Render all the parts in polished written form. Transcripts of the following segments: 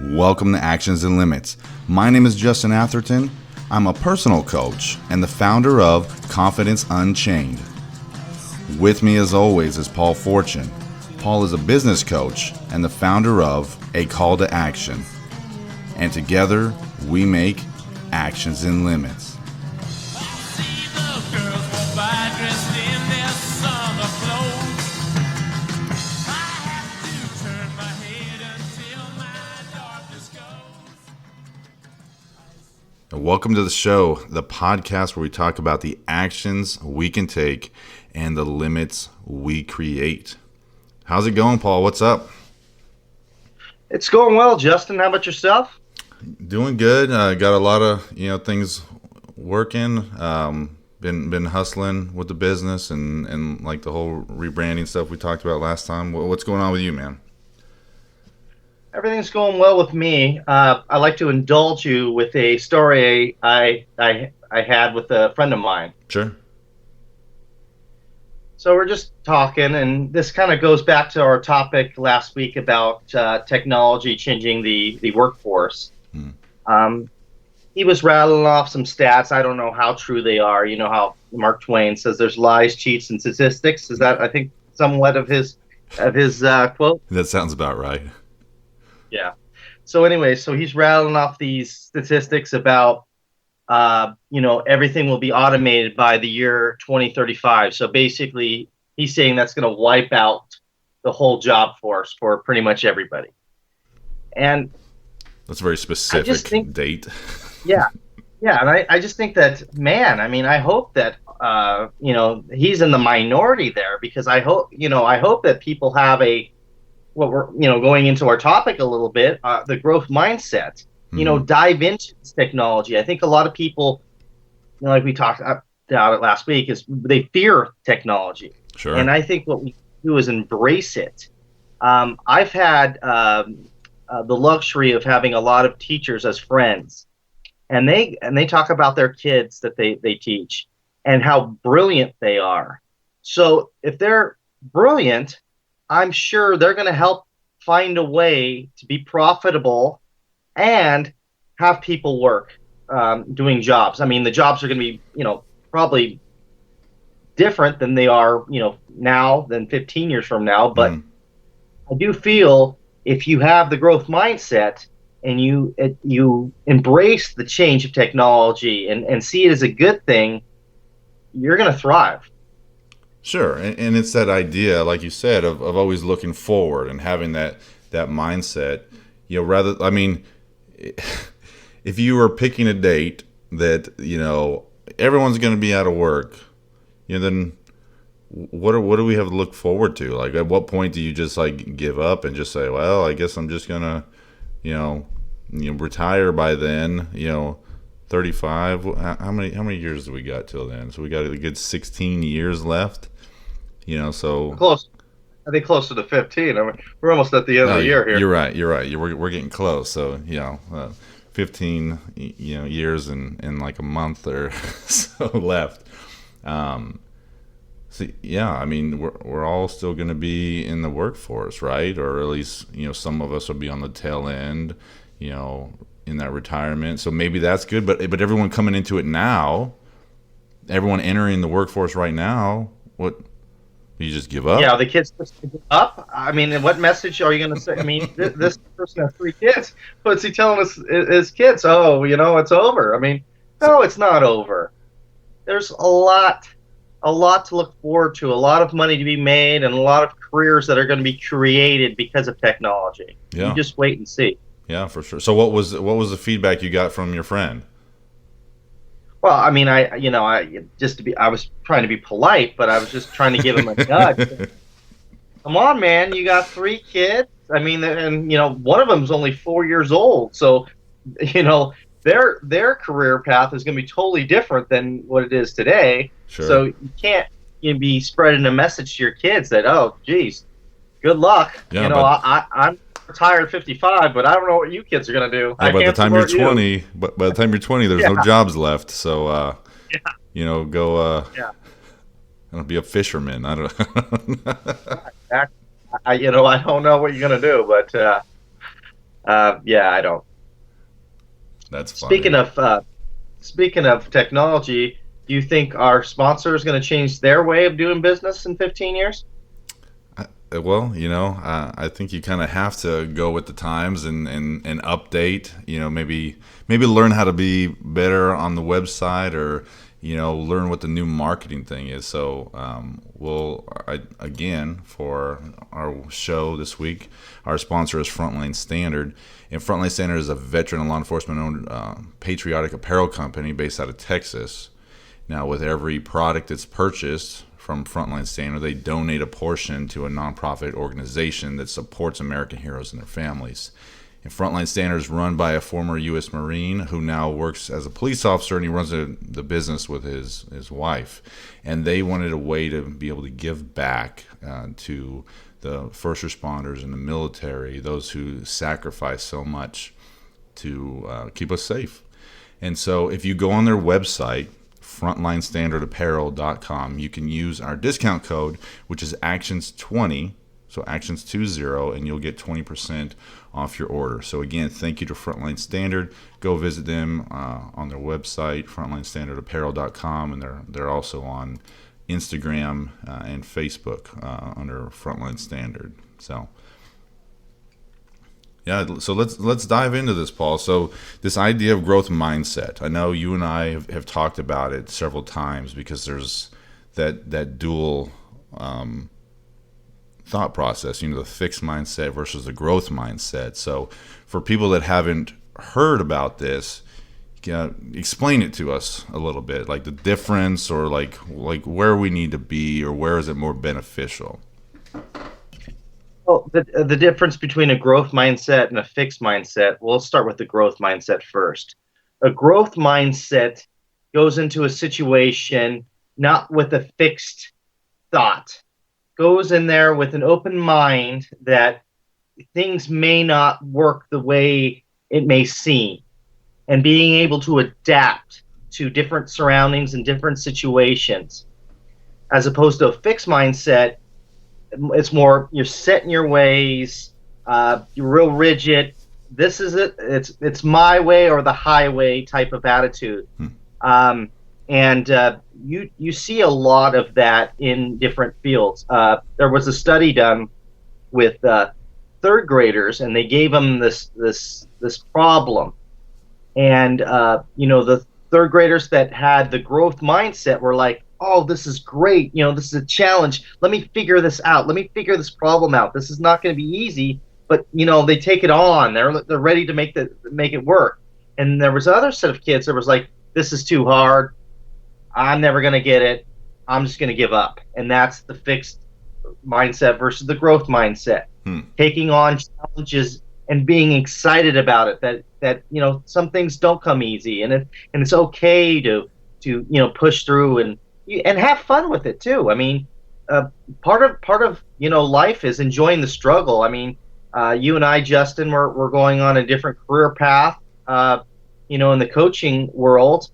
Welcome to Actions and Limits. My name is Justin Atherton. I'm a personal coach and the founder of Confidence Unchained. With me as always is Paul Fortune. Paul is a business coach and the founder of A Call to Action. And together we make Actions and Limits. Welcome to the show, the podcast where we talk about the actions we can take and the limits we create. How's it going, Paul? What's up? It's going well, Justin. How about yourself? Doing good. Got a lot of things working. Been hustling with the business and like the whole rebranding stuff we talked about last time. What's going on with you, man? Everything's going well with me. I'd like to indulge you with a story I had with a friend of mine. Sure. So we're just talking, and this kind of goes back to our topic last week about technology changing the workforce. He was rattling off some stats. I don't know how true they are. You know how Mark Twain says there's lies, cheats, and statistics. Is that, I think, somewhat of his quote? That sounds about right. Yeah. So anyway, so he's rattling off these statistics about, everything will be automated by the year 2035. So basically, he's saying that's going to wipe out the whole job force for pretty much everybody. And that's a very specific date. Yeah. And I just think that, man, I mean, I hope that, he's in the minority there, because I hope that people have what we're, going into our topic a little bit, the growth mindset, dive into this technology. I think a lot of people, like we talked about it last week, is they fear technology. Sure. And I think what we do is embrace it. I've had the luxury of having a lot of teachers as friends, and they talk about their kids that they teach and how brilliant they are. So if they're brilliant, I'm sure they're going to help find a way to be profitable and have people work doing jobs. I mean, the jobs are going to be, probably different than they are, now than 15 years from now. But I do feel if you have the growth mindset and you embrace the change of technology and see it as a good thing, you're going to thrive. Sure, and it's that idea, like you said, of always looking forward and having that mindset. If you were picking a date that everyone's going to be out of work, then what do we have to look forward to? Like, at what point do you just like give up and just say, well, I guess I'm just gonna, retire by then? 35. How many years do we got till then? So we got a good 16 years left. So close. I think closer to 15. I mean, we're almost at the end of the year here. You're right. We're getting close. So 15 years and like a month or so left. We're all still going to be in the workforce, right? Or at least some of us will be on the tail end, in that retirement. So maybe that's good. But everyone coming into it now, everyone entering the workforce right now, what? You just give up? Yeah, the kids just give up. I mean, what message are you going to say? I mean, this person has 3 kids. What's he telling his kids? Oh, it's over. I mean, no, it's not over. There's a lot to look forward to, a lot of money to be made, and a lot of careers that are going to be created because of technology. Yeah. You just wait and see. Yeah, for sure. So what was the feedback you got from your friend? Well, I mean, I was trying to be polite, but I was just trying to give him a nudge. Come on, man, you got 3 kids. I mean, and one of them's only 4 years old, so their career path is going to be totally different than what it is today. Sure. So you can't be spreading a message to your kids that, oh, geez, good luck. Yeah, I'm retired at 55, but I don't know what you kids are going to do. Yeah, by the time you're 20, but by the time you're 20, there's no jobs left. So, go be a fisherman. I don't I don't know what you're going to do, but Yeah, I don't. That's Speaking funny. of speaking of technology, do you think our sponsor is going to change their way of doing business in 15 years? Well, I think you kind of have to go with the times and update. Maybe learn how to be better on the website, or learn what the new marketing thing is. So, again, for our show this week, our sponsor is Frontline Standard, and Frontline Standard is a veteran and law enforcement owned patriotic apparel company based out of Texas. Now, with every product that's purchased from Frontline Standard, they donate a portion to a nonprofit organization that supports American heroes and their families. And Frontline Standard is run by a former U.S. Marine who now works as a police officer, and he runs the business with his wife. And they wanted a way to be able to give back to the first responders and the military, those who sacrifice so much to keep us safe. And so if you go on their website, frontlinestandardapparel.com, you can use our discount code, which is actions20, so actions20, and you'll get 20% off your order. So again, thank you to Frontline Standard. Go visit them on their website, frontlinestandardapparel.com, and they're also on Instagram and Facebook under Frontline Standard. So yeah, so let's dive into this, Paul. So this idea of growth mindset. I know you and I have talked about it several times, because there's that dual thought process. The fixed mindset versus the growth mindset. So for people that haven't heard about this, explain it to us a little bit, like the difference, or like where we need to be, or where is it more beneficial? Well, the difference between a growth mindset and a fixed mindset, we'll start with the growth mindset first. A growth mindset goes into a situation not with a fixed thought, goes in there with an open mind that things may not work the way it may seem, and being able to adapt to different surroundings and different situations, as opposed to a fixed mindset. It's more, you're set in your ways, you're real rigid. This is it. It's my way or the highway type of attitude. And you see a lot of that in different fields. There was a study done with third graders, and they gave them this problem. And the third graders that had the growth mindset were like, oh, this is great. This is a challenge. Let me figure this out. Let me figure this problem out. This is not going to be easy, but they take it on. They're ready to make it work. And there was another set of kids that was like, this is too hard. I'm never going to get it. I'm just going to give up. And that's the fixed mindset versus the growth mindset. Taking on challenges and being excited about it. That some things don't come easy, and it's okay to push through and have fun with it too. I mean, part of life is enjoying the struggle. I mean, you and I, Justin, we're going on a different career path, in the coaching world,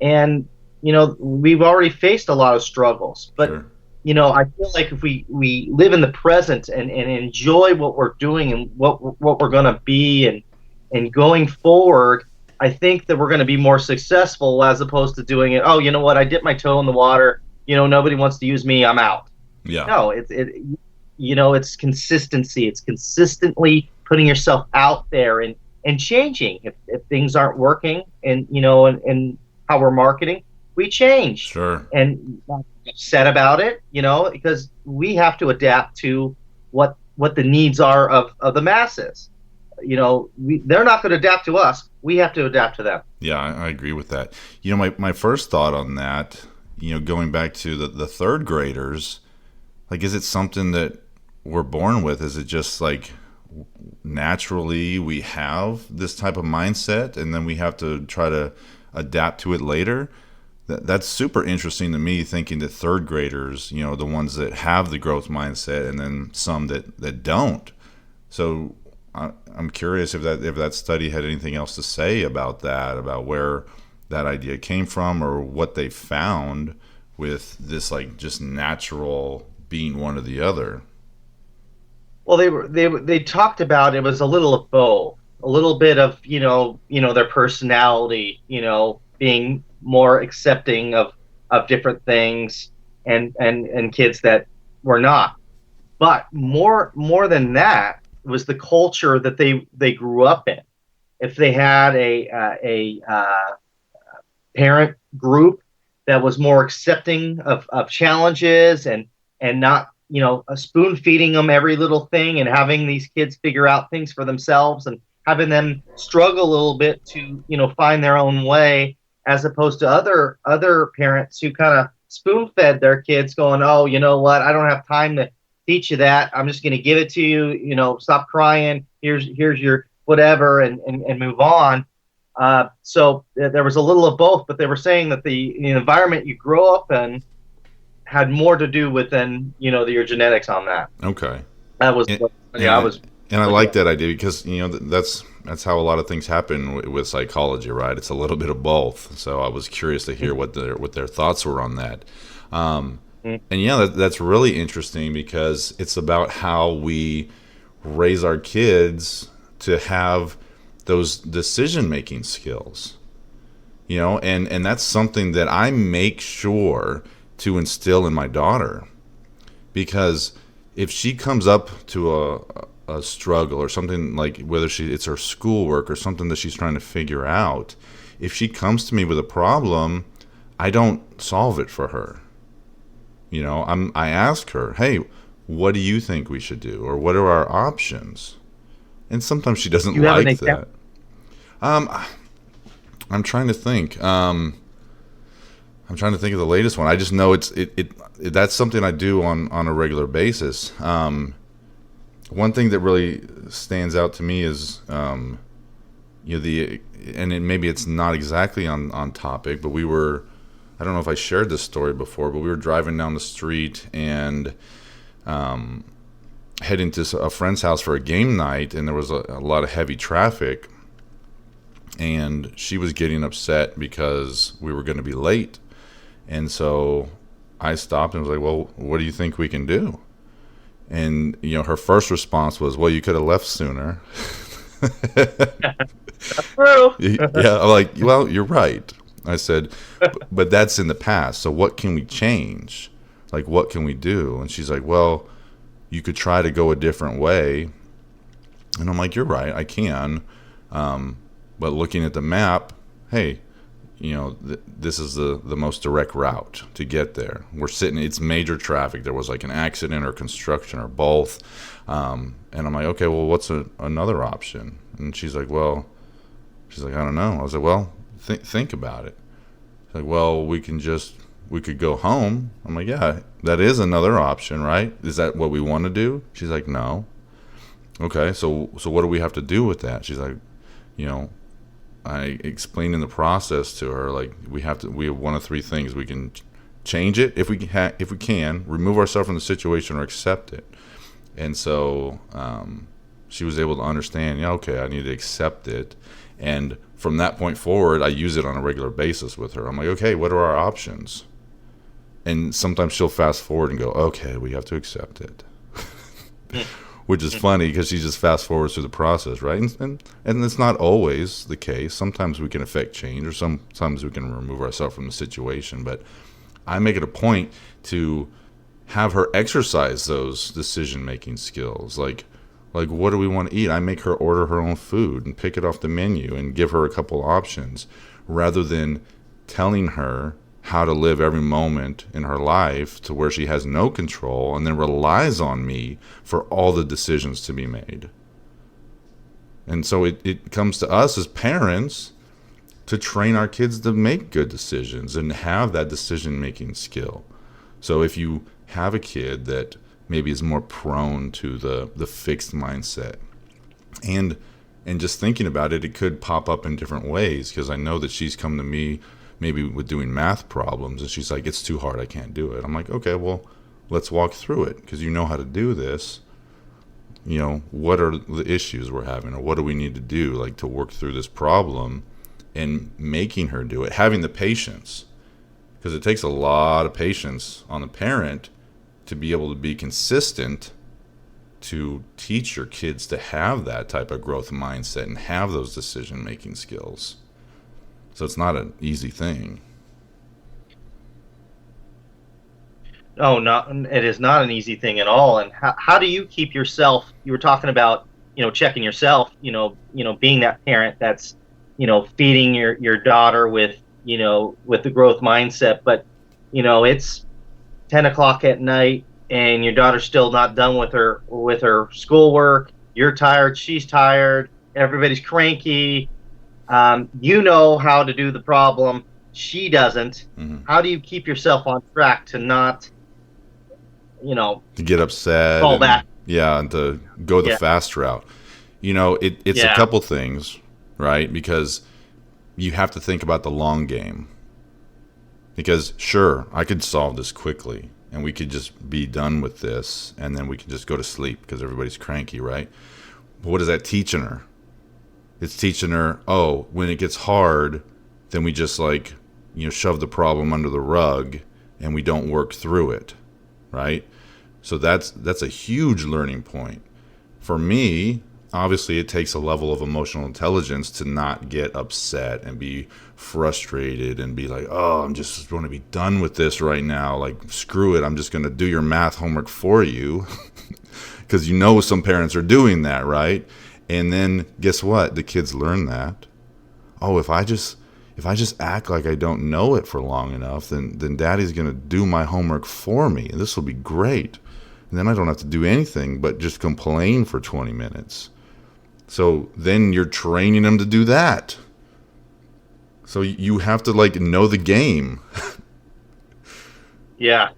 and we've already faced a lot of struggles. But Sure. I feel like if we live in the present and enjoy what we're doing and what we're going to be and going forward, I think that we're going to be more successful, as opposed to doing it. Oh, you know what? I dipped my toe in the water. Nobody wants to use me. I'm out. Yeah. No, it's consistency. It's consistently putting yourself out there and changing. If things aren't working, and and how we're marketing, we change. Sure. And not upset about it, because we have to adapt to what the needs are of the masses. They're not going to adapt to us. We have to adapt to them. Yeah, I agree with that. My first thought on that, going back to the third graders, like, is it something that we're born with? Is it just like naturally we have this type of mindset, and then we have to try to adapt to it later? That's super interesting to me, thinking that third graders, the ones that have the growth mindset, and then some that don't. So I'm curious if that study had anything else to say about that, about where that idea came from, or what they found with this, like, just natural being one or the other. Well, they talked about it was a little of both. a little bit of their personality, being more accepting of different things, and kids that were not. But more than that was the culture that they grew up in. If they had a parent group that was more accepting of challenges, and not spoon feeding them every little thing, and having these kids figure out things for themselves, and having them struggle a little bit to find their own way, as opposed to other parents who kind of spoon fed their kids, going, oh, you know what, I don't have time to teach you that, I'm just going to give it to you, stop crying, here's your whatever, and move on. So there was a little of both, but they were saying that the environment you grow up in had more to do with than your genetics on that. Okay. That was I was. And I like that idea because that's how a lot of things happen with psychology, right? It's a little bit of both. So I was curious to hear what their thoughts were on that. And yeah, that's really interesting because it's about how we raise our kids to have those decision-making skills, and that's something that I make sure to instill in my daughter, because if she comes up to a struggle or something, like whether it's her schoolwork or something that she's trying to figure out, if she comes to me with a problem, I don't solve it for her. I ask her, hey, what do you think we should do, or what are our options? And sometimes she doesn't like that. I'm trying to think. I'm trying to think of the latest one. I just know that's something I do on a regular basis. One thing that really stands out to me is, and maybe it's not exactly on topic, but I don't know if I shared this story before, but we were driving down the street and heading to a friend's house for a game night, and there was a lot of heavy traffic, and she was getting upset because we were going to be late. And so I stopped and was like, well, what do you think we can do? And her first response was, well, you could have left sooner. Yeah, I'm like, well, you're right. I said, but that's in the past, so what can we change? Like, what can we do? And she's like, well, you could try to go a different way. And I'm like, you're right, I can. But looking at the map, hey, this is the most direct route to get there. It's major traffic. There was like an accident or construction or both. And I'm like, okay, well, what's another option? And she's like, I don't know. I was like, well, think about it. She's like, well, we could go home. I'm like, yeah, that is another option, right? Is that what we want to do? She's like, no. Okay, so what do we have to do with that? She's like, I explained in the process to her, like, we have one of three things. We can change it if we can, remove ourselves from the situation, or accept it. And so she was able to understand, yeah, okay, I need to accept it. And from that point forward, I use it on a regular basis with her. I'm like, okay, what are our options? And sometimes she'll fast forward and go, okay, we have to accept it. Which is funny because she just fast forwards through the process, right? And it's not always the case. Sometimes we can affect change, or sometimes we can remove ourselves from the situation. But I make it a point to have her exercise those decision-making skills. Like what do we want to eat? I make her order her own food and pick it off the menu and give her a couple options, rather than telling her how to live every moment in her life to where she has no control and then relies on me for all the decisions to be made. And so it comes to us as parents to train our kids to make good decisions and have that decision-making skill. So if you have a kid that maybe is more prone to the fixed mindset, and just thinking about it, it could pop up in different ways, because I know that she's come to me maybe with doing math problems, and she's like, it's too hard, I can't do it. I'm like, okay, well, let's walk through it, because you know how to do this. What are the issues we're having, or what do we need to do, like, to work through this problem, and making her do it, having the patience, because it takes a lot of patience on the parent to be able to be consistent to teach your kids to have that type of growth mindset and have those decision making skills. So it's not an easy thing. Oh, not it is not an easy thing at all. And how do you keep yourself? You were talking about checking yourself. Being that parent that's feeding your daughter with with the growth mindset, but it's 10 o'clock at night and your daughter's still not done with her schoolwork. You're tired. She's tired. Everybody's cranky. You know how to do the problem. She doesn't. Mm-hmm. How do you keep yourself on track to not to get upset, fall back? Yeah, and to go the fast route. It's a couple things, right? Because you have to think about the long game. Because sure, I could solve this quickly and we could just be done with this and then we could just go to sleep because everybody's cranky, right? But what is that teaching her? It's teaching her, oh, when it gets hard, then we just shove the problem under the rug and we don't work through it, right? So that's a huge learning point. For me, obviously it takes a level of emotional intelligence to not get upset and be frustrated and be like, oh, I'm just going to be done with this right now. Like, screw it. I'm just going to do your math homework for you. Because some parents are doing that, right? And then guess what? The kids learn that. Oh, if I just act like I don't know it for long enough, then daddy's going to do my homework for me. And this will be great. And then I don't have to do anything but just complain for 20 minutes. So then you're training them to do that. So you have to know the game. Yeah.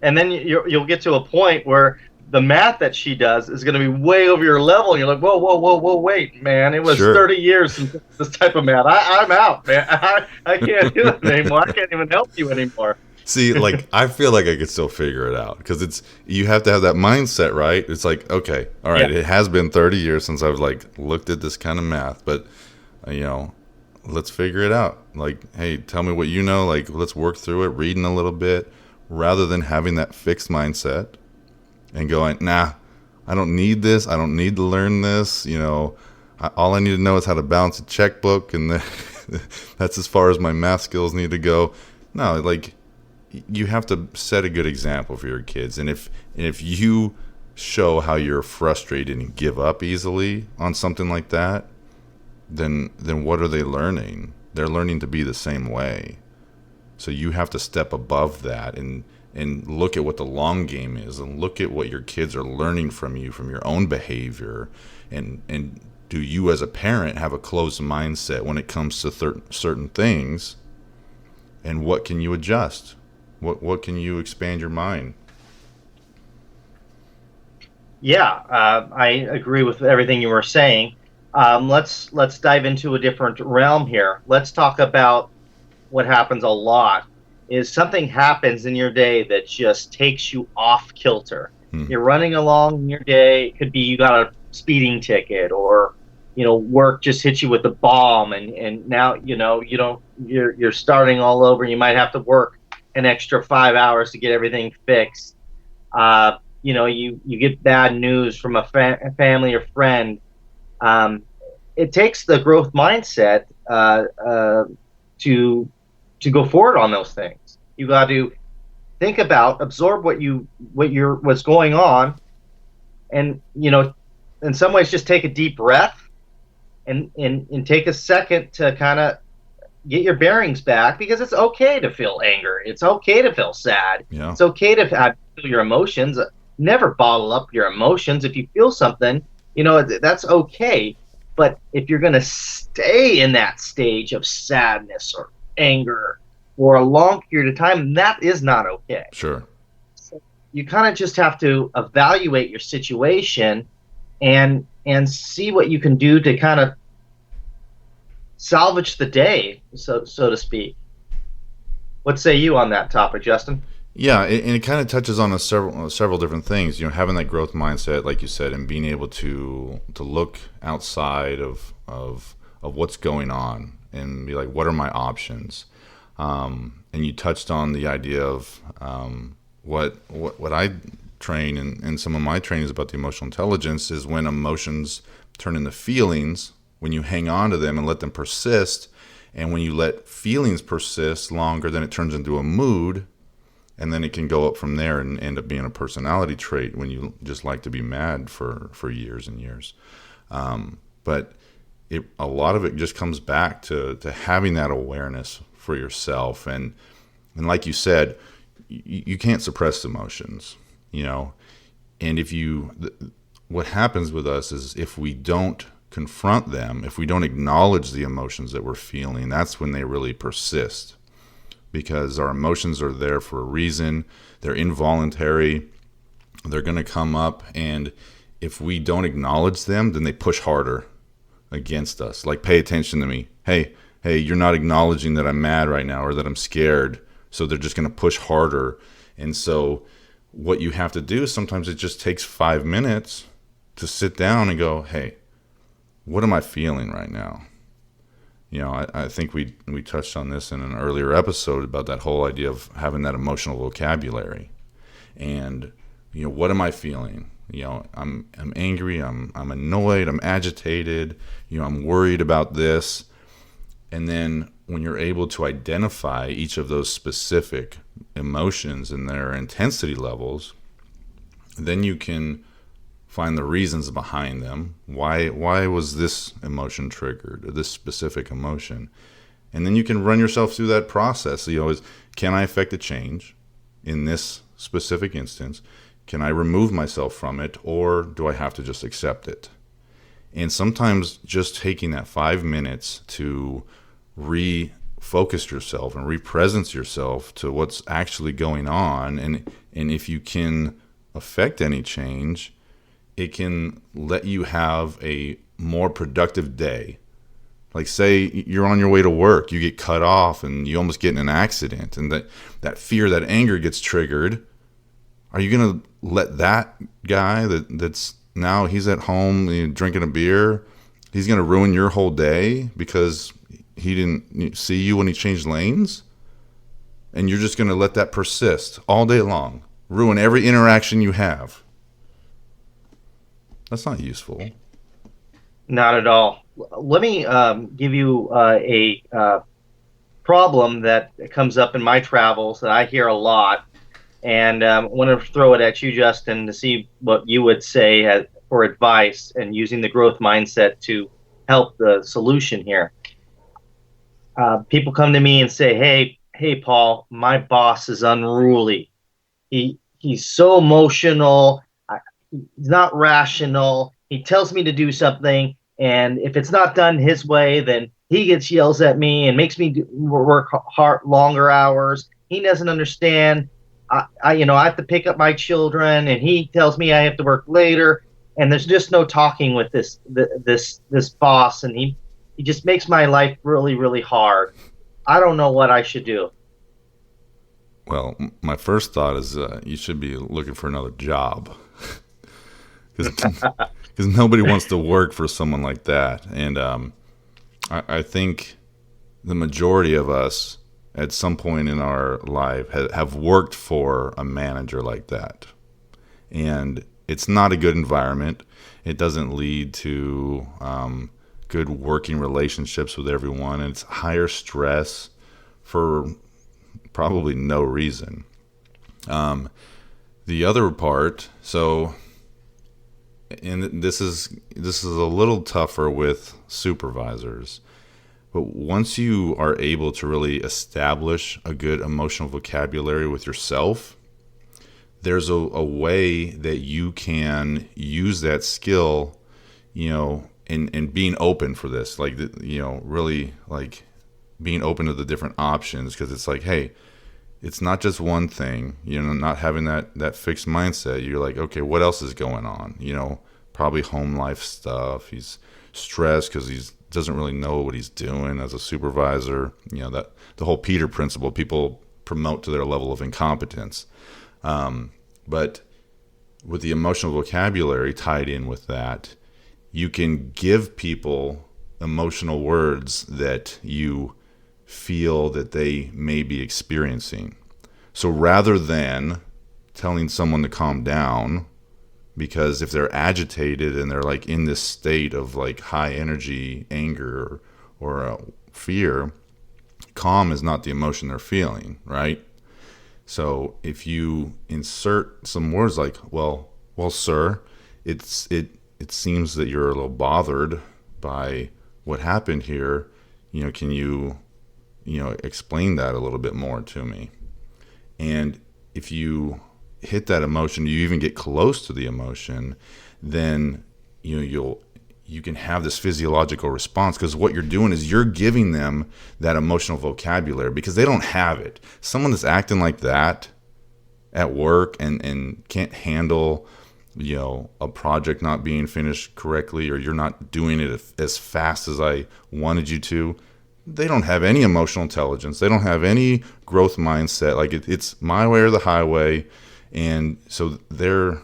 And then you'll get to a point where the math that she does is going to be way over your level. And you're like, whoa, wait, man. It was 30 years since this type of math. I'm out, man. I can't do it anymore. I can't even help you anymore. See, I feel like I could still figure it out because you have to have that mindset, right? It's like, okay, all right, It has been 30 years since I've looked at this kind of math, but let's figure it out. Hey, tell me what you know. Let's work through it, reading a little bit, rather than having that fixed mindset and going, nah, I don't need this. I don't need to learn this. All I need to know is how to balance a checkbook, and that's as far as my math skills need to go. No, you have to set a good example for your kids. And if you show how you're frustrated and give up easily on something like that, then what are they learning? They're learning to be the same way. So you have to step above that and look at what the long game is and look at what your kids are learning from you, from your own behavior. And do you as a parent have a closed mindset when it comes to certain things? And what can you adjust? What can you expand your mind? Yeah, I agree with everything you were saying. Let's dive into a different realm here. Let's talk about what happens a lot is something happens in your day that just takes you off kilter. You're running along in your day. It could be you got a speeding ticket, or work just hit you with a bomb, and now you're starting all over. You might have to work an extra 5 hours to get everything fixed. You get bad news from a family or friend. It takes the growth mindset to go forward on those things. You got to think about, absorb what's going on, and in some ways just take a deep breath and take a second to kind of get your bearings back, because it's okay to feel anger. It's okay to feel sad. Yeah. It's okay to feel your emotions. Never bottle up your emotions. If you feel something, that's okay. But if you're going to stay in that stage of sadness or anger for a long period of time, that is not okay. Sure. So you kind of just have to evaluate your situation and see what you can do to kind of salvage the day, so to speak. What say you on that topic, Justin? Yeah, and it kind of touches on several different things. Having that growth mindset, like you said, and being able to look outside of what's going on and be like, what are my options? And you touched on the idea of what I train in some of my trainings about the emotional intelligence is when emotions turn into feelings, when you hang on to them and let them persist, and when you let feelings persist longer, then it turns into a mood, and then it can go up from there and end up being a personality trait when you just like to be mad for years and years. But a lot of it just comes back to having that awareness for yourself. And like you said, you can't suppress emotions, and what happens with us is if we don't confront them, if we don't acknowledge the emotions that we're feeling, that's when they really persist, because our emotions are there for a reason. They're involuntary. They're going to come up, and if we don't acknowledge them, then they push harder against us. Like, pay attention to me. Hey, you're not acknowledging that I'm mad right now or that I'm scared. So they're just going to push harder. And so what you have to do is sometimes it just takes 5 minutes to sit down and go, hey, what am I feeling right now? I think we touched on this in an earlier episode about that whole idea of having that emotional vocabulary. And, what am I feeling? I'm angry, I'm annoyed, I'm agitated, I'm worried about this. And then when you're able to identify each of those specific emotions and their intensity levels, then you can find the reasons behind them. Why was this emotion triggered, or this specific emotion? And then you can run yourself through that process. Can I affect a change in this specific instance? Can I remove myself from it, or do I have to just accept it? And sometimes just taking that 5 minutes to refocus yourself and represence yourself to what's actually going on, and if you can affect any change, it can let you have a more productive day. Like, say you're on your way to work, you get cut off and you almost get in an accident, and that fear, that anger gets triggered. Are you going to let that guy that's now he's at home drinking a beer, he's going to ruin your whole day because he didn't see you when he changed lanes? And you're just going to let that persist all day long, ruin every interaction you have? That's not useful. Not at all. Let me give you a problem that comes up in my travels that I hear a lot. And I want to throw it at you, Justin, to see what you would say for advice and using the growth mindset to help the solution here. People come to me and say, hey, Paul, my boss is unruly. He's so emotional. He's not rational. He tells me to do something, and if it's not done his way, then he yells at me and makes me work hard, longer hours. He doesn't understand. I have to pick up my children, and he tells me I have to work later. And there's just no talking with this boss, and he just makes my life really, really hard. I don't know what I should do. Well, my first thought is you should be looking for another job, because nobody wants to work for someone like that. And I think the majority of us at some point in our life have worked for a manager like that. And it's not a good environment. It doesn't lead to good working relationships with everyone. And it's higher stress for probably no reason. The other part, and this is a little tougher with supervisors, but once you are able to really establish a good emotional vocabulary with yourself, there's a way that you can use that skill, and being open for this, really like being open to the different options, because it's like, hey, it's not just one thing, not having that fixed mindset. You're like, okay, what else is going on? Probably home life stuff. He's stressed because he doesn't really know what he's doing as a supervisor. That the whole Peter principle, people promote to their level of incompetence. But with the emotional vocabulary tied in with that, you can give people emotional words that you feel that they may be experiencing. So rather than telling someone to calm down, because if they're agitated and they're like in this state of like high energy anger or fear, calm is not the emotion they're feeling, right? So if you insert some words like, well, sir, it seems that you're a little bothered by what happened here. Can you explain that a little bit more to me? And if you hit that emotion, you even get close to the emotion, then you can have this physiological response, because what you're doing is you're giving them that emotional vocabulary, because they don't have it. Someone that's acting like that at work and can't handle a project not being finished correctly, or you're not doing it as fast as I wanted you to, they don't have any emotional intelligence. They don't have any growth mindset. Like it's my way or the highway. And so their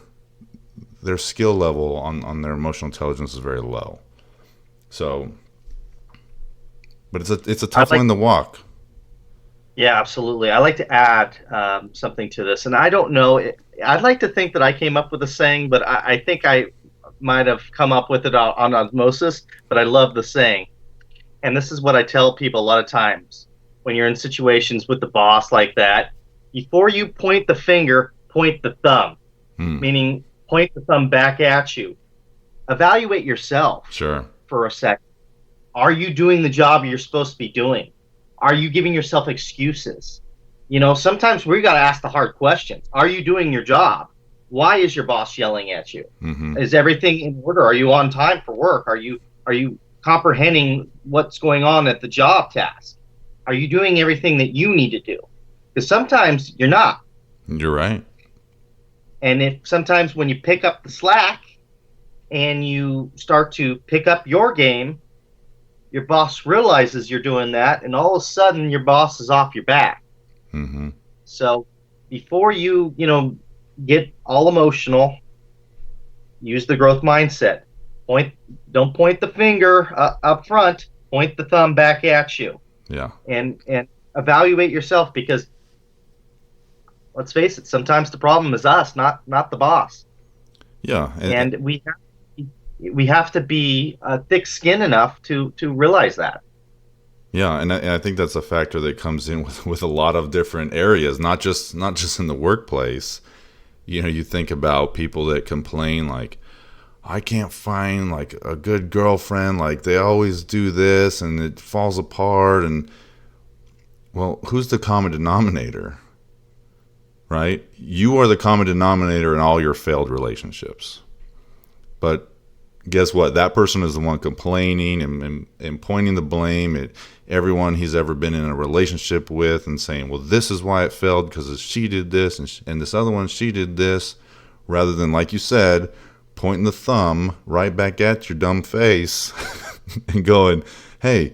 skill level on their emotional intelligence is very low. So, but it's a tough line to walk. Yeah, absolutely. I like to add something to this, and I don't know. I'd like to think that I came up with a saying, but I think I might have come up with it on osmosis. But I love the saying, and this is what I tell people a lot of times when you're in situations with the boss like that. Before you point the finger, point the thumb, meaning point the thumb back at you. Evaluate yourself for a second. Are you doing the job you're supposed to be doing? Are you giving yourself excuses? Sometimes we got to ask the hard questions. Are you doing your job? Why is your boss yelling at you? Mm-hmm. Is everything in order? Are you on time for work? Are you comprehending what's going on at the job task? Are you doing everything that you need to do? Because sometimes you're not. You're right. And if sometimes when you pick up the slack and you start to pick up your game, your boss realizes you're doing that, and all of a sudden your boss is off your back. Mm-hmm. So before you get all emotional, use the growth mindset. Don't point the finger up front. Point the thumb back at you. Yeah. And evaluate yourself, because let's face it, sometimes the problem is us, not the boss. Yeah. And we have to be thick skin enough to realize that. Yeah, and I think that's a factor that comes in with a lot of different areas, not just in the workplace. You think about people that complain like, I can't find like a good girlfriend, like they always do this and it falls apart. And well, who's the common denominator? Right? You are the common denominator in all your failed relationships. But guess what? That person is the one complaining and pointing the blame at everyone he's ever been in a relationship with, and saying, well, this is why it failed because she did this, and this other one, she did this, rather than, like you said, pointing the thumb right back at your dumb face and going, hey,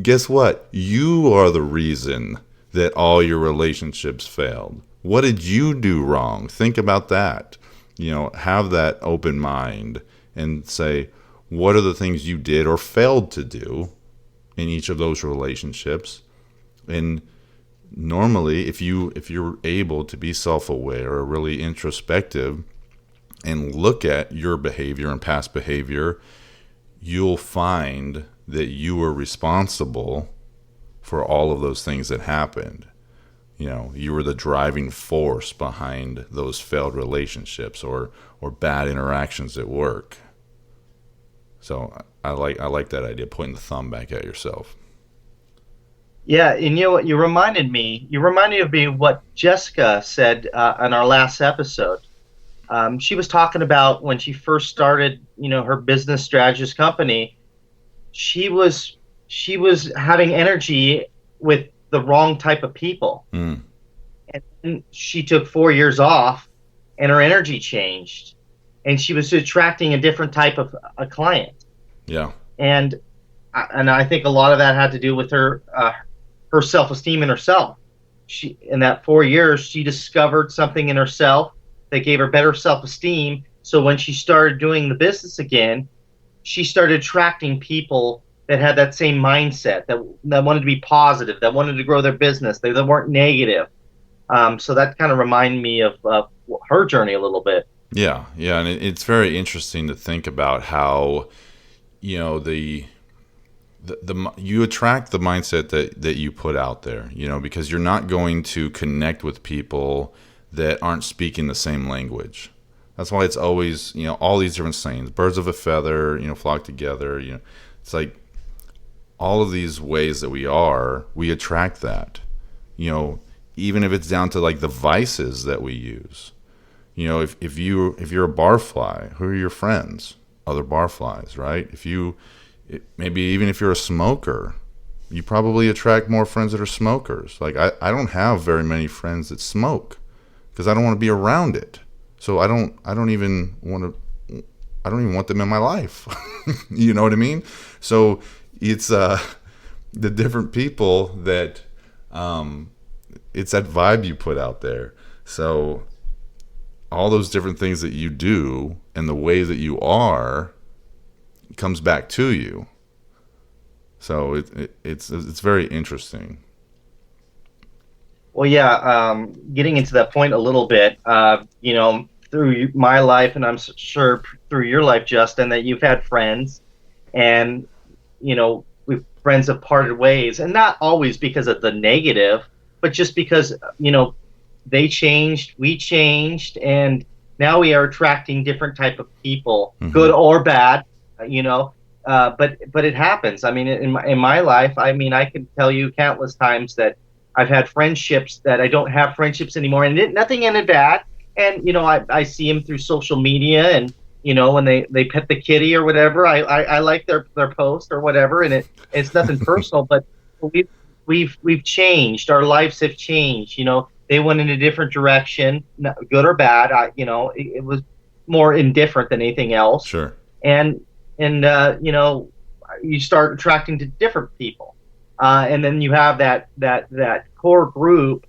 guess what? You are the reason that all your relationships failed. What did you do wrong? Think about that. Have that open mind and say, what are the things you did or failed to do in each of those relationships? And normally, if you're able to be self-aware or really introspective and look at your behavior and past behavior, you'll find that you were responsible for all of those things that happened. You were the driving force behind those failed relationships or bad interactions at work. So I like that idea, pointing the thumb back at yourself. Yeah, and you know what? You reminded me of what Jessica said on our last episode. She was talking about when she first started, her business strategist company. She was having energy with the wrong type of people. And then she took 4 years off, and her energy changed, and she was attracting a different type of a client. Yeah. And I think a lot of that had to do with her self-esteem in herself. In that 4 years, she discovered something in herself that gave her better self-esteem. So when she started doing the business again, she started attracting people that had that same mindset, that wanted to be positive, that wanted to grow their business, that weren't negative. So that kind of reminded me of her journey a little bit. Yeah, yeah, and it's very interesting to think about how, you attract the mindset that you put out there, because you're not going to connect with people that aren't speaking the same language. That's why it's always, all these different sayings, birds of a feather, flock together, it's like all of these ways that we attract that, even if it's down to like the vices that we use. If you're a barfly, who are your friends? Other barflies, right? Maybe even if you're a smoker, you probably attract more friends that are smokers. Like I don't have very many friends that smoke because I don't want to be around it. So I don't even want them in my life. You know what I mean? So it's the different people that it's that vibe you put out there. So all those different things that you do and the way that you are comes back to you. So it's very interesting. Well, yeah, getting into that point a little bit, through my life, and I'm sure through your life, Justin, that you've had friends, and friends have parted ways, and not always because of the negative, but just because they changed, we changed, and now we are attracting different type of people, good or bad, but it happens. I mean, in my life, I mean, I can tell you countless times that I've had friendships that I don't have friendships anymore, and nothing in it bad. And I see them through social media, and when they pet the kitty or whatever, I like their post or whatever, and it's nothing personal, but we've changed. Our lives have changed. They went in a different direction, good or bad. It was more indifferent than anything else. Sure. And you start attracting to different people, and then you have that core group,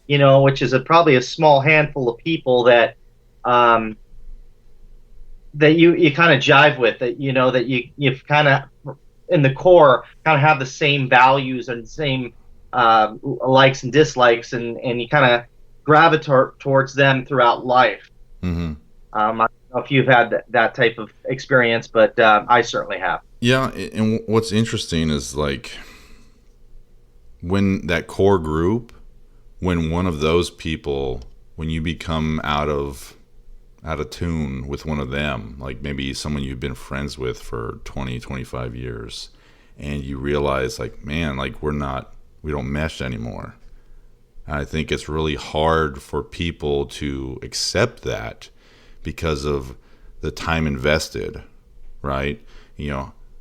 which is probably a small handful of people that that you kind of jive with, that that you've kind of in the core kind of have the same values and same likes and dislikes, and you kind of gravitate towards them throughout life. Mm-hmm. I don't know if you've had that type of experience, but I certainly have. Yeah, and what's interesting is like when that core group, when one of those people, when you become out of tune with one of them, like maybe someone you've been friends with for 20, 25 years, and you realize like, man, like we don't mesh anymore. I think it's really hard for people to accept that because of the time invested, right?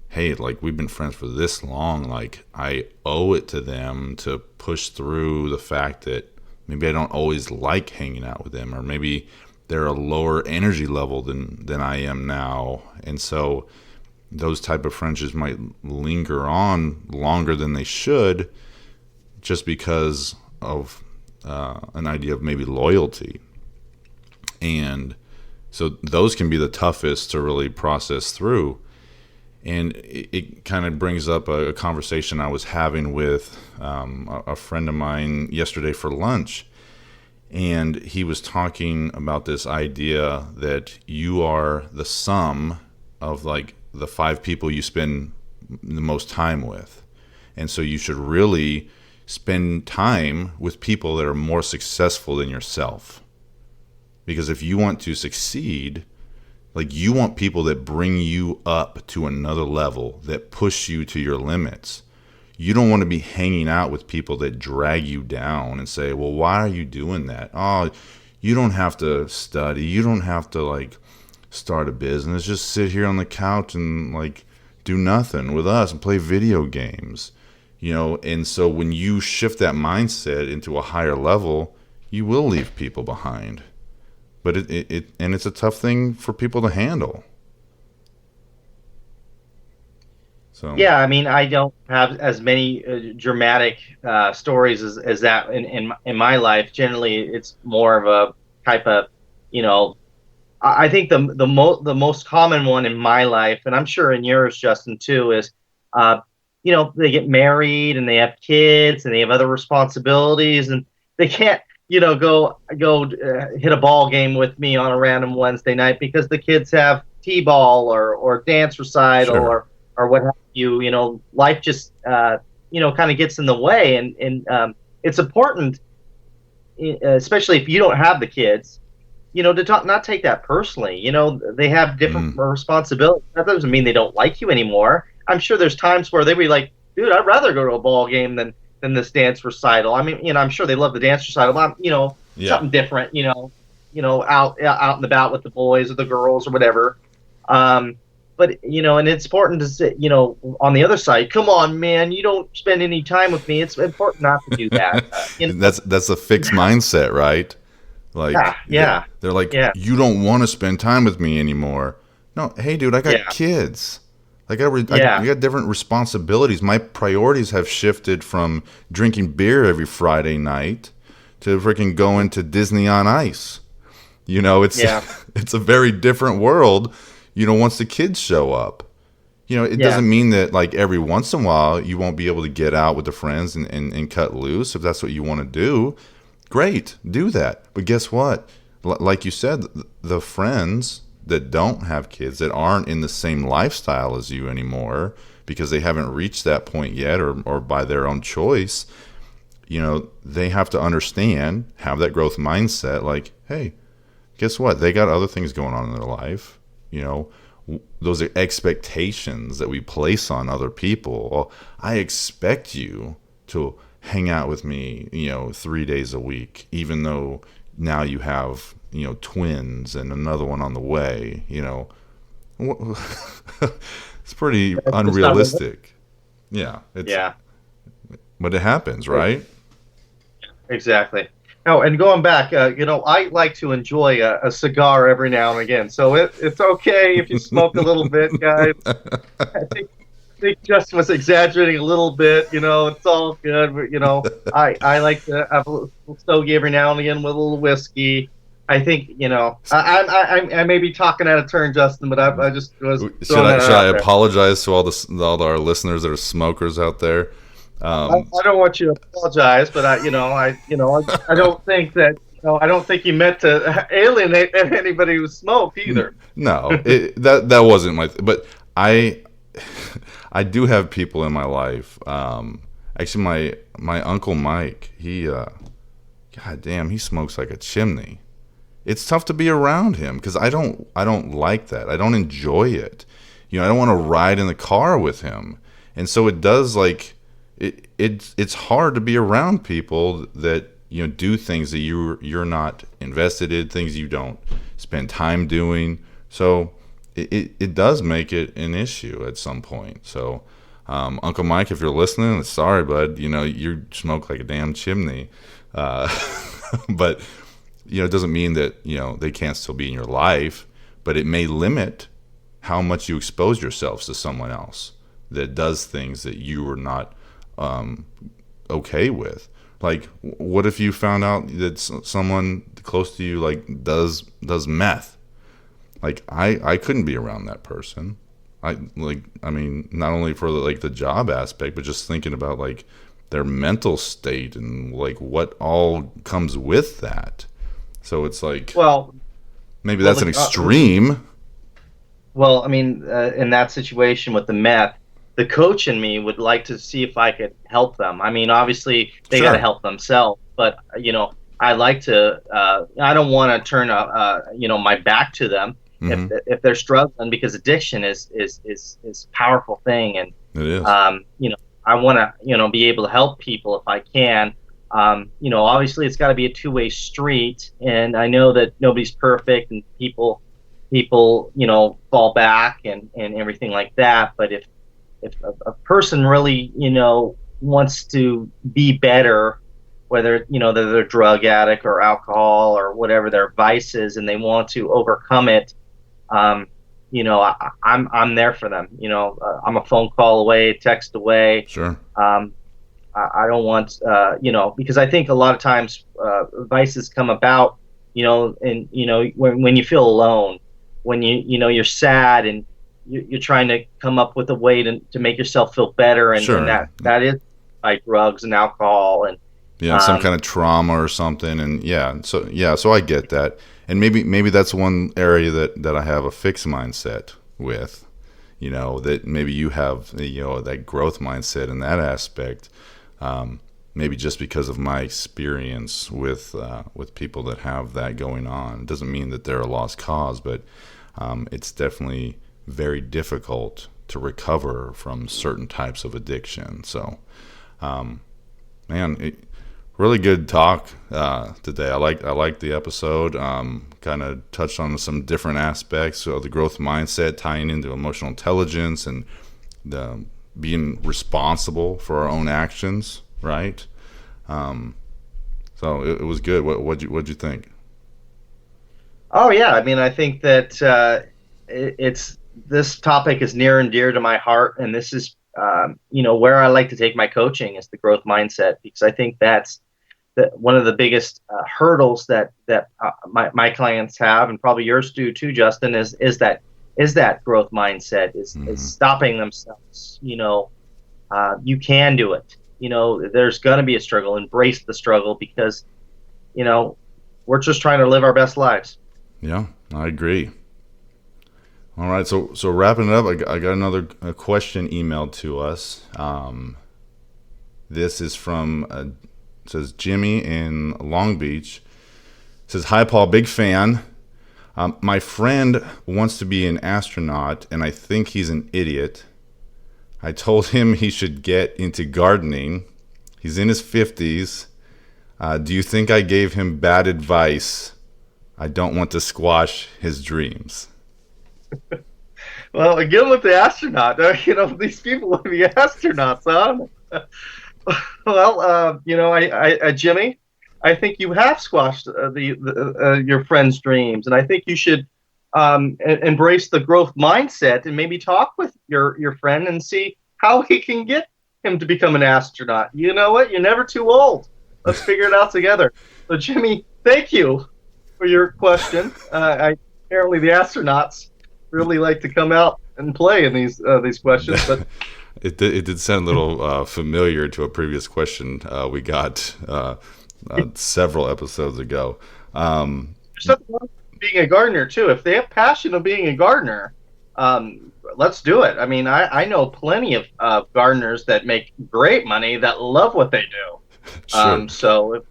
Hey, like we've been friends for this long, like I owe it to them to push through the fact that maybe I don't always like hanging out with them, or maybe they're a lower energy level than I am now. And so those type of friendships might linger on longer than they should, just because of an idea of maybe loyalty. And so those can be the toughest to really process through. And it kind of brings up a conversation I was having with a friend of mine yesterday for lunch. And he was talking about this idea that you are the sum of like the 5 people you spend the most time with. And so you should really spend time with people that are more successful than yourself. Because if you want to succeed, like you want people that bring you up to another level, that push you to your limits. You don't want to be hanging out with people that drag you down and say, well, why are you doing that? Oh, you don't have to study. You don't have to like start a business. Just sit here on the couch and like do nothing with us and play video games. And so when you shift that mindset into a higher level, you will leave people behind. But it's a tough thing for people to handle. So Yeah, I mean, I don't have as many dramatic stories as that in my life. Generally, it's more of a type of, I think the most common one in my life, and I'm sure in yours, Justin, too, is they get married and they have kids and they have other responsibilities, and they can't go hit a ball game with me on a random Wednesday night because the kids have t-ball or dance recital Sure. or what have you. Life just kind of gets in the way, and it's important, especially if you don't have the kids, to not take that personally. They have different Mm. responsibilities. That doesn't mean they don't like you anymore. I'm sure there's times where they be like, dude, I'd rather go to a ball game than this dance recital. I mean, I'm sure they love the dance recital, but Yeah. something different, out and about with the boys or the girls or whatever. But and it's important to say, on the other side, come on, man, you don't spend any time with me. It's important not to do that. That's a fixed mindset, right? Yeah, Like yeah, they're like, yeah, you don't want to spend time with me anymore. No, hey, dude, I got yeah, kids. I yeah, got different responsibilities. My priorities have shifted from drinking beer every Friday night to freaking going to Disney on Ice. It's yeah, it's a very different world. Once the kids show up, it yeah, doesn't mean that like every once in a while you won't be able to get out with the friends and cut loose if that's what you want to do. Great, do that. But guess what? Like you said, the friends that don't have kids, that aren't in the same lifestyle as you anymore because they haven't reached that point yet, or by their own choice, they have to understand, have that growth mindset. Like, hey, guess what? They got other things going on in their life. Those are expectations that we place on other people. Well, I expect you to hang out with me, 3 days a week, even though now you have, twins and another one on the way. It's pretty it's not realistic. unrealistic. Yeah, Yeah, but it happens, right? exactly. Oh, and going back, I like to enjoy a cigar every now and again. So it's okay if you smoke a little bit, guys. I think Justin was exaggerating a little bit. It's all good. But, I like to have a little stogie every now and again with a little whiskey. I think, I may be talking out of turn, Justin, but I just was Should throwing I that should I out there. apologize to all our listeners that are smokers out there? I don't want you to apologize, but I don't think that, I don't think you meant to alienate anybody who smoked either. No, that wasn't but I I do have people in my life. Actually, my uncle Mike, God damn, he smokes like a chimney. It's tough to be around him because I don't like that. I don't enjoy it. I don't want to ride in the car with him, and so it does like it's hard to be around people that do things that you're not invested in, things you don't spend time doing. So it does make it an issue at some point. So Uncle Mike, if you're listening, sorry, bud. You smoke like a damn chimney, uh, but it doesn't mean that they can't still be in your life, but it may limit how much you expose yourselves to someone else that does things that you were not um, okay with. Like, what if you found out that someone close to you like does meth? Like, I couldn't be around that person. I mean, not only for the job aspect, but just thinking about like their mental state and like what all comes with that. So it's like Well, maybe well, that's an extreme. I mean, in that situation with the meth, the coach in me would like to see if I could help them. I mean, obviously they got to Sure. help themselves, but I like to. I don't want to turn my back to them Hmm. if they're struggling, because addiction is a powerful thing, and It is. um, you know I want to be able to help people if I can. Obviously it's got to be a two-way street, and I know that nobody's perfect, and people fall back and everything like that. But if a person really wants to be better, whether they're a drug addict or alcohol or whatever their vice is, and they want to overcome it, um, I'm there for them. I'm a phone call away, text away. Sure. um, I don't want, because I think a lot of times vices come about, and when you feel alone, when you're sad, and you're trying to come up with a way to make yourself feel better, and Sure. that is by drugs and alcohol, Yeah, some kind of trauma or something, and so I get that, and maybe that's one area that I have a fixed mindset with, that maybe you have that growth mindset in that aspect, maybe just because of my experience with people that have that going on. It doesn't mean that they're a lost cause, but it's definitely very difficult to recover from certain types of addiction. So, really good talk today. I like the episode. Kind of touched on some different aspects of the growth mindset, tying into emotional intelligence and the being responsible for our own actions, right? So it was good. What'd you think? Oh yeah, I mean, I think that it's this topic is near and dear to my heart, and this is where I like to take my coaching is the growth mindset, because I think that's one of the biggest hurdles that my clients have, and probably yours do too, Justin, is that growth mindset is stopping themselves. You can do it. There's going to be a struggle. Embrace the struggle, because we're just trying to live our best lives. Yeah, I agree. All right, so wrapping it up, I got another question emailed to us. This is from says Jimmy in Long Beach. It says, "Hi Paul, big fan. My friend wants to be an astronaut, and I think he's an idiot. I told him he should get into gardening. He's in his 50s. Do you think I gave him bad advice? I don't want to squash his dreams." Well, again with the astronaut, these people want to be astronauts, huh? Well, Jimmy, I think you have squashed your friend's dreams, and I think you should embrace the growth mindset and maybe talk with your friend and see how he can get him to become an astronaut. You know what? You're never too old. Let's figure it out together. So, Jimmy, thank you for your question. Apparently, the astronauts really like to come out and play in these questions, but it did sound a little familiar to a previous question we got several episodes ago. There's something wrong with being a gardener too. If they have passion of being a gardener, let's do it. I mean, I know plenty of gardeners that make great money that love what they do. Sure. So if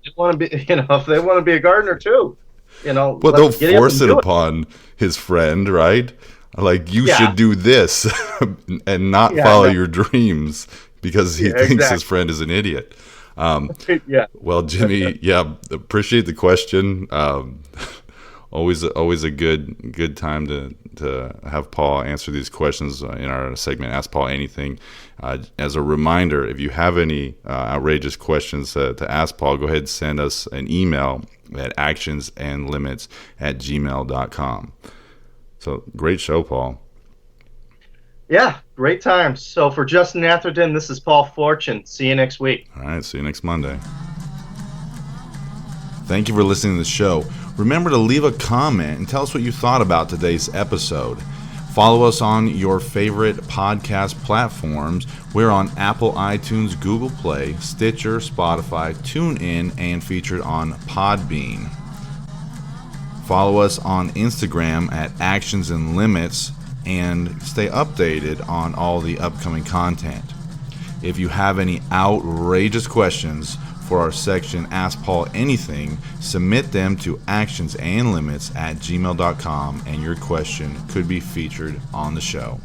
you want to be, if they want to be a gardener too, but they'll force it upon his friend, right? Like, you should do this and not follow your dreams because he thinks his friend is an idiot. Well, Jimmy, appreciate the question. Always a good time to have Paul answer these questions in our segment Ask Paul Anything. As a reminder, if you have any outrageous questions to ask Paul, go ahead and send us an email at actionsandlimits@gmail.com. So, great show, Paul. Yeah, great times. So for Justin Atherton, this is Paul Fortune. See you next week. All right, see you next Monday. Thank you for listening to the show. Remember to leave a comment and tell us what you thought about today's episode. Follow us on your favorite podcast platforms. We're on Apple, iTunes, Google Play, Stitcher, Spotify, TuneIn, and featured on Podbean. Follow us on Instagram at Actions and Limits and stay updated on all the upcoming content. If you have any outrageous questions for our section Ask Paul Anything, submit them to actionsandlimits@gmail.com and your question could be featured on the show.